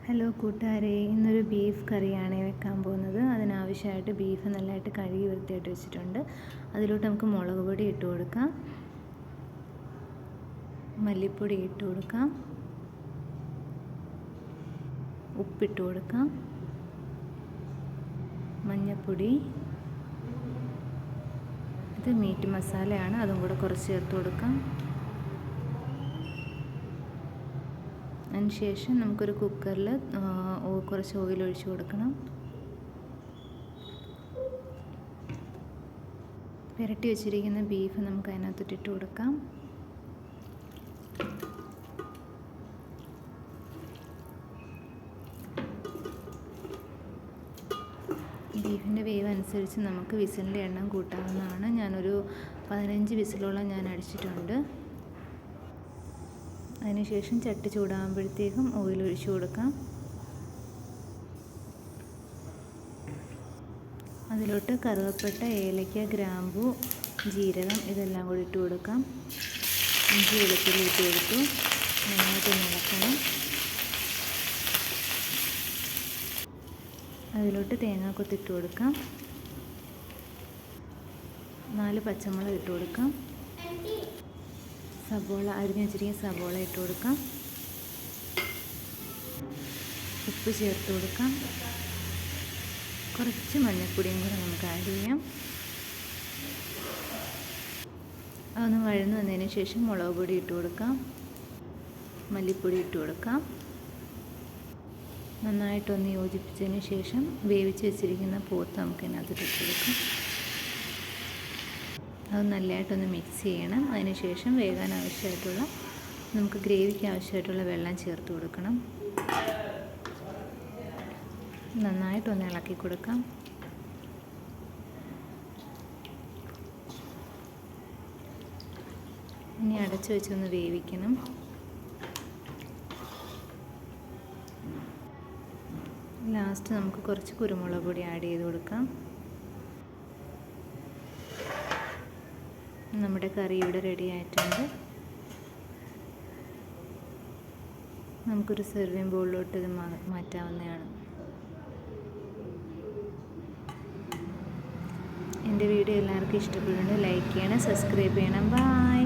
Hello കൂട്ടുകാരെ, ഇന്നൊരു beef കറിയാണ് വെക്കാൻ പോകുന്നത്. അതിനാവശ്യമായിട്ട് ബീഫ് നല്ലതായിട്ട് കഴുകി വൃത്തിയായിട്ട് വെച്ചിട്ടുണ്ട്. അതിലോട്ട് നമുക്ക് മുളക് പൊടി ഇട്ട് കൊടുക്കാം, മല്ലിപ്പൊടി ഇട്ട് കൊടുക്കാം, ഉപ്പിട്ട് കൊടുക്കാം, മഞ്ഞൾപ്പൊടി, ഇത് മീറ്റ് മസാലയാണ്, അതും കൂടെ കുറച്ച് ചേർത്ത് കൊടുക്കാം. അതിനുശേഷം നമുക്കൊരു കുക്കറിൽ കുറച്ച് ഓയിൽ ഒഴിച്ച് കൊടുക്കണം. പുരട്ടി വെച്ചിരിക്കുന്ന ബീഫ് നമുക്ക് അതിനകത്തോട്ട് ഇട്ട് കൊടുക്കാം. ബീഫിൻ്റെ വേവ് അനുസരിച്ച് നമുക്ക് വിസിലിൻ്റെ എണ്ണം കൂട്ടാവുന്നതാണ്. ഞാനൊരു 15 വിസിലോളം ഞാൻ അടിച്ചിട്ടുണ്ട്. അതിനുശേഷം ചട്ടി ചൂടാകുമ്പോഴത്തേക്കും ഓയിൽ ഒഴിച്ചു കൊടുക്കാം. അതിലോട്ട് കറുവപ്പട്ട, ഏലക്ക, ഗ്രാമ്പു, ജീരകം ഇതെല്ലാം കൂടി ഇട്ട് കൊടുക്കാം. ഇഞ്ചി വെളുത്തുള്ളി ഇട്ട് കൊടുത്തു. നന്നായിട്ട് ഇളക്കണം. അതിലോട്ട് തേങ്ങാക്കൊത്ത് ഇട്ട് കൊടുക്കാം. 4 പച്ചമുളക് ഇട്ട് കൊടുക്കാം. സബോള അരിഞ്ഞ് വെച്ചിരിക്കുന്ന സബോള ഇട്ട് കൊടുക്കാം. ഉപ്പ് ചേർത്ത് കൊടുക്കാം. കുറച്ച് മഞ്ഞൾപ്പൊടിയും കൂടെ നമുക്ക് ആഡ് ചെയ്യാം. അതൊന്ന് വഴന്ന് വന്നതിന് ശേഷം മുളക് പൊടി ഇട്ട് കൊടുക്കാം, മല്ലിപ്പൊടി ഇട്ട് കൊടുക്കാം. നന്നായിട്ടൊന്ന് യോജിപ്പിച്ചതിന് ശേഷം വേവിച്ച് വെച്ചിരിക്കുന്ന പോത്ത് നമുക്ക് ഇതിനകത്ത് ഇട്ട് കൊടുക്കാം. അത് നല്ലതായിട്ടൊന്ന് മിക്സ് ചെയ്യണം. അതിനുശേഷം വേകാൻ ആവശ്യമായിട്ടുള്ള, നമുക്ക് ഗ്രേവിക്ക് ആവശ്യമായിട്ടുള്ള വെള്ളം ചേർത്ത് കൊടുക്കണം. നന്നായിട്ടൊന്ന് ഇളക്കി കൊടുക്കാം. ഇനി അടച്ചു വെച്ചൊന്ന് വേവിക്കണം. ലാസ്റ്റ് നമുക്ക് കുറച്ച് കുരുമുളക് പൊടി ആഡ് ചെയ്ത് കൊടുക്കാം. നമ്മുടെ കറി ഇവിടെ റെഡി ആയിട്ടുണ്ട്. നമുക്കൊരു സെർവിങ് ബൗളിലോട്ട് ഇത് മാറ്റാവുന്നതാണ്. എൻ്റെ വീഡിയോ എല്ലാവർക്കും ഇഷ്ടപ്പെടുന്നുണ്ട്. ലൈക്ക് ചെയ്യണം, സബ്സ്ക്രൈബ് ചെയ്യണം. ബൈ.